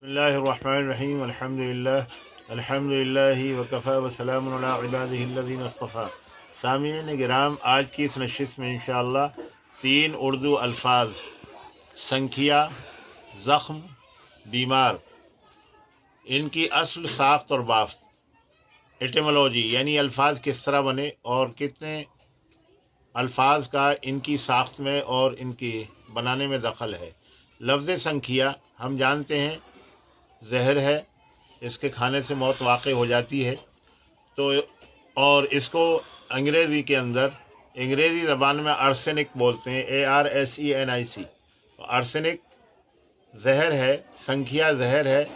बिस्मिल्लाहिर्रहमानिर्रहीम अल्हम्दुलिल्लाह वकफ़ा वसलामुन अला इबादिहिल्लज़ीना इस्तफ़ा। सामीईन गिराम, आज की इस नशिस्त में इंशाअल्लाह 3 उर्दू अल्फाज संख्या, ज़ख्म, बीमार, इनकी असल साख्त और बाफ्त, एटिमोलॉजी यानी अल्फाज किस तरह बने और कितने अल्फाज का इनकी साख्त में और इनकी बनाने में दखल है। लफ्ज़ संख्या हम जानते हैं जहर है, इसके खाने से मौत वाक़ई हो जाती है। तो और इसको अंग्रेज़ी के अंदर, अंग्रेज़ी ज़बान में आर्सेनिक बोलते हैं, ARSENIC। तो आर्सेनिक जहर है, संख्या जहर है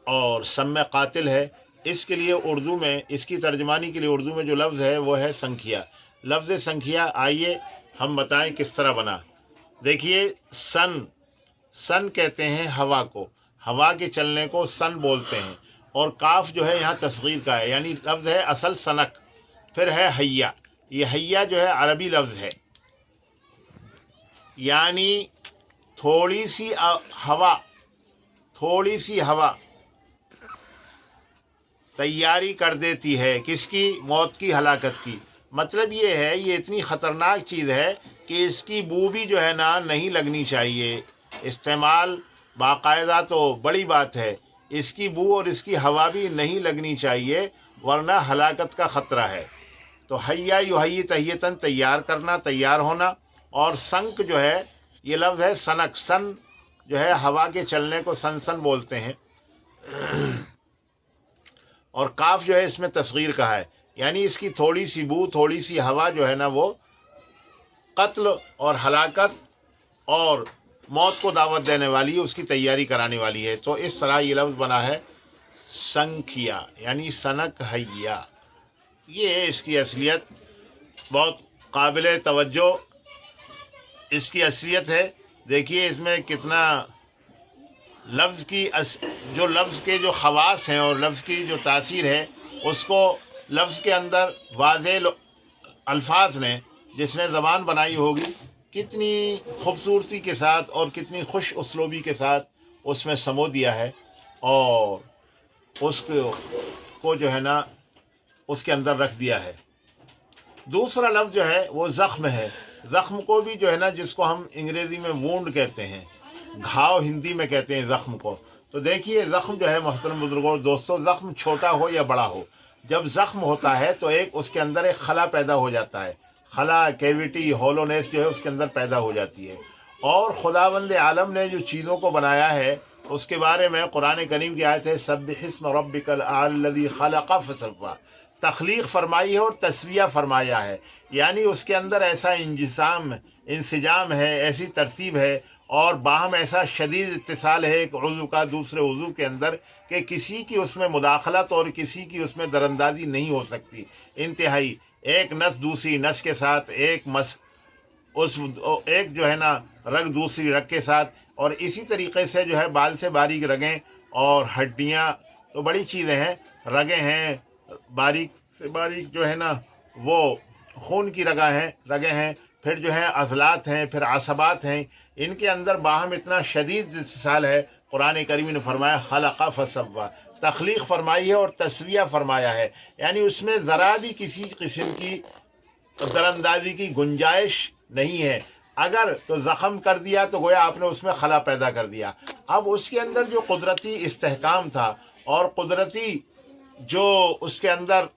और सम कातिल है। इसके लिए उर्दू में, इसकी तर्जमानी के लिए उर्दू में जो लफ्ज़ है वो है संख्या। लफ्ज़ संख्या आइए हम बताएं किस तरह बना। देखिए, सन कहते हैं हवा को, हवा के चलने को सन बोलते हैं। और काफ जो है यहाँ तस्गीर का है, यानी लफ्ज़ है असल सनक। फिर है हैया, ये हैया जो है अरबी लफ्ज़ है, यानी थोड़ी सी हवा तैयारी कर देती है किसकी? मौत की, हलाकत की। मतलब ये है, ये इतनी ख़तरनाक चीज़ है कि इसकी बू भी जो है ना नहीं लगनी चाहिए। इस्तेमाल बाकायदा तो बड़ी बात है, इसकी बू और इसकी हवा भी नहीं लगनी चाहिए, वरना हलाकत का ख़तरा है। तो हैया युहय्यी तहियतन, तैयार करना, तैयार होना। और संक जो है ये लफ्ज़ है सनक, सन जो है हवा के चलने को सन बोलते हैं। और काफ जो है इसमें तस्गीर का है, यानी इसकी थोड़ी सी बू, थोड़ी सी हवा जो है ना वो कत्ल और हलाकत और मौत को दावत देने वाली है, उसकी तैयारी कराने वाली है। तो इस तरह ये लफ्ज़ बना है संख्या, यानी सनक हैया। ये इसकी असलियत बहुत काबिल तवज्जो इसकी असलियत है। देखिए इसमें कितना लफ्ज़ की जो लफ्ज़ के जो ख़वास हैं और लफ्ज़ की जो तासीर है, उसको लफ्ज़ के अंदर वाज़े अल्फाज ने, जिसने ज़बान बनाई होगी, कितनी खूबसूरती के साथ और कितनी खुश उसलूबी के साथ उसमें समो दिया है और उसको जो है ना उसके अंदर रख दिया है। दूसरा लफ्ज़ जो है वो ज़ख्म है। ज़ख्म को भी जो है ना, जिसको हम अंग्रेज़ी में वूंड कहते हैं, घाव हिंदी में कहते हैं ज़ख्म को। तो देखिए ज़ख्म जो है मोहतरम बुजुर्गों दोस्तों, ज़ख्म छोटा हो या बड़ा हो, जब ज़ख्म होता है तो एक उसके अंदर एक खला पैदा हो जाता है, खला, कैविटी, होलोनेस जो है उसके अंदर पैदा हो जाती है। और खुदावंद आलम ने जो चीज़ों को बनाया है उसके बारे में कुरान करीम की आयत है, सब्बिहिस्म रब्बिकल आ'ल्लज़ी खलक़ फसव्वा। तख्लीक फरमाई है और तस्विया फरमाया है, यानी उसके अंदर ऐसा इंसिजाम है, ऐसी तरतीब है और बाहम ऐसा शदीद इत्तिसाल है एक उज़ू का दूसरे उज़ू के अंदर कि किसी की उसमें मुदाखलत और किसी की उसमें दरअंदाजी नहीं हो सकती। इंतहाई एक नस दूसरी नस के साथ, एक जो है ना रग दूसरी रग के साथ, और इसी तरीक़े से जो है बाल से बारीक रगें और हड्डियाँ तो बड़ी चीज़ें हैं, रगें हैं, बारीक से बारीक जो है ना वो खून की रगें हैं, फिर जो है अज़लात हैं, फिर आसबात हैं। इनके अंदर बाहम इतना शदीद इत्तिसाल है। कुरान करीम ने फरमाया खलक़ फसव्वा, तख्लीक फरमाई है और तस्विया फरमाया है, यानी उसमें ज़रा भी किसी किस्म की दरअंदाजी की गुंजाइश नहीं है। अगर तो ज़ख़म कर दिया तो गोया आपने उसमें खला पैदा कर दिया। अब उसके अंदर जो कुदरती इस्तेहकाम था और कुदरती जो उसके अंदर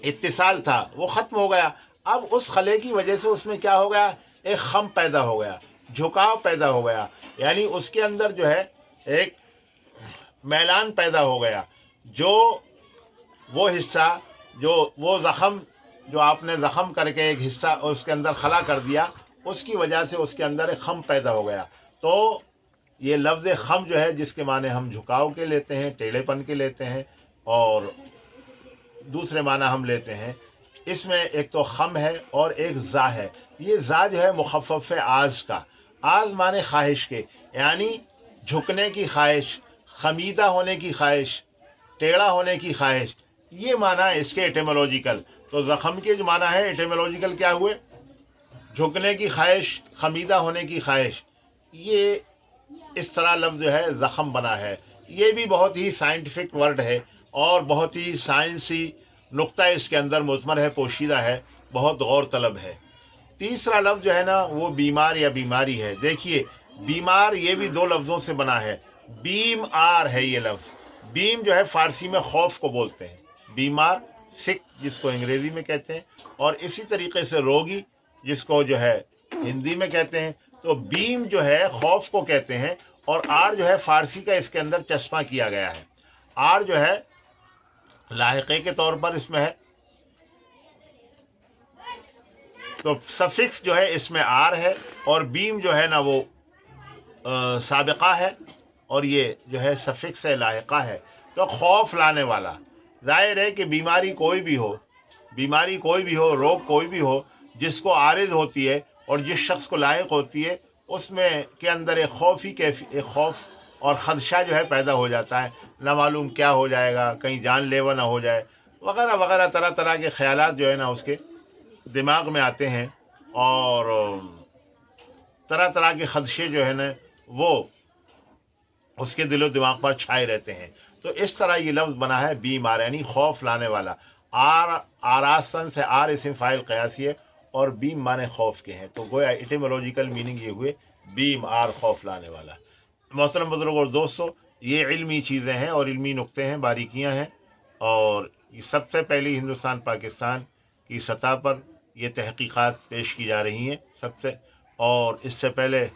इत्तिसाल था वो ख़त्म हो गया। अब उस खले की वजह से उसमें क्या हो गया? एक खम पैदा हो गया, झुकाव पैदा हो गया, यानी उसके अंदर जो है एक मैलान पैदा हो गया। जो वो हिस्सा, जो वो ज़ख़म जो आपने ज़ख़म करके एक हिस्सा उसके अंदर खला कर दिया, उसकी वजह से उसके अंदर एक खम पैदा हो गया। तो ये लफ्ज़ खम जो है, जिसके माने हम झुकाव के लेते हैं, टेढ़ेपन के लेते हैं, और दूसरे माना हम लेते हैं, इसमें एक तो खम है और एक ज़ा है। ये ज़ा जो है मुख़फ़फ़ आज़ का, आज़ माने ख्वाहिश के, यानी झुकने की ख्वाहिश, खमीदा होने की ख्वाहिश, टेढ़ा होने की ख्वाहिश, ये माना है इसके एटिमोलॉजिकल। तो ज़ख़म के जो माना है एटिमोलॉजिकल क्या हुए? झुकने की ख्वाहिश, खमीदा होने की ख्वाहिश। ये اس طرح لفظ جو ہے زخم بنا ہے. یہ بھی بہت ہی سائنٹیفک ورڈ ہے اور بہت ہی سائنسی نقطہ اس کے اندر مضمر ہے، پوشیدہ ہے، بہت غور طلب ہے. تیسرا لفظ جو ہے نا وہ بیمار یا بیماری ہے. دیکھیے بیمار یہ بھی دو لفظوں سے بنا ہے. بیم آر ہے یہ لفظ. بیم جو ہے فارسی میں خوف کو بولتے ہیں، بیمار سک جس کو انگریزی میں کہتے ہیں، اور اسی طریقے سے روگی جس کو جو ہے ہندی میں کہتے ہیں. تو بیم جو ہے خوف کو کہتے ہیں، اور آر جو ہے فارسی کا اس کے اندر چشمہ کیا گیا ہے. آر جو ہے لاحقے کے طور پر اس میں ہے، تو سفکس جو ہے اس میں آر ہے، اور بیم جو ہے نا وہ سابقہ ہے، اور یہ جو ہے سفکس ہے، لاحقہ ہے. تو خوف لانے والا. ظاہر ہے کہ بیماری کوئی بھی ہو، روگ کوئی بھی ہو، جس کو عارض ہوتی ہے اور جس شخص کو لاحق ہوتی ہے، اس میں کے اندر ایک خوف اور خدشہ جو ہے پیدا ہو جاتا ہے. نہ معلوم کیا ہو جائے گا، کہیں جان لیوا نہ ہو جائے، وغیرہ وغیرہ طرح طرح کے خیالات جو ہے نا اس کے دماغ میں آتے ہیں، اور طرح طرح کے خدشے جو ہے نا وہ اس کے دل و دماغ پر چھائے رہتے ہیں. تو اس طرح یہ لفظ بنا ہے بیمار، یعنی خوف لانے والا. آراستن سے آر اسم فاعل قیاسی ہے، اور بیم مانے خوف کے ہیں. تو گویا ایٹیمولوجیکل میننگ یہ ہوئے بیم آر، خوف لانے والا. محترم بزرگ اور دوستو، یہ علمی چیزیں ہیں اور علمی نقطے ہیں، باریکیاں ہیں، اور یہ سب سے پہلی ہندوستان پاکستان کی سطح پر یہ تحقیقات پیش کی جا رہی ہیں سب سے، اور اس سے پہلے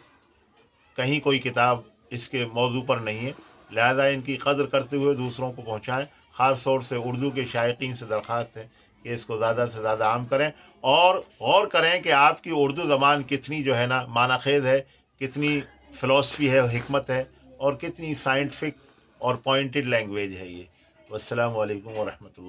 کہیں کوئی کتاب اس کے موضوع پر نہیں ہے. لہذا ان کی قدر کرتے ہوئے دوسروں کو پہنچائیں. خاص طور سے اردو کے شائقین سے درخواست ہے کہ اس کو زیادہ سے زیادہ عام کریں، اور غور کریں کہ آپ کی اردو زبان کتنی جو ہے نا معنی خیز ہے، کتنی فلسفی ہے، حکمت ہے، اور کتنی سائنٹیفک اور پوائنٹڈ لینگویج ہے یہ. والسلام علیکم ورحمۃ اللہ.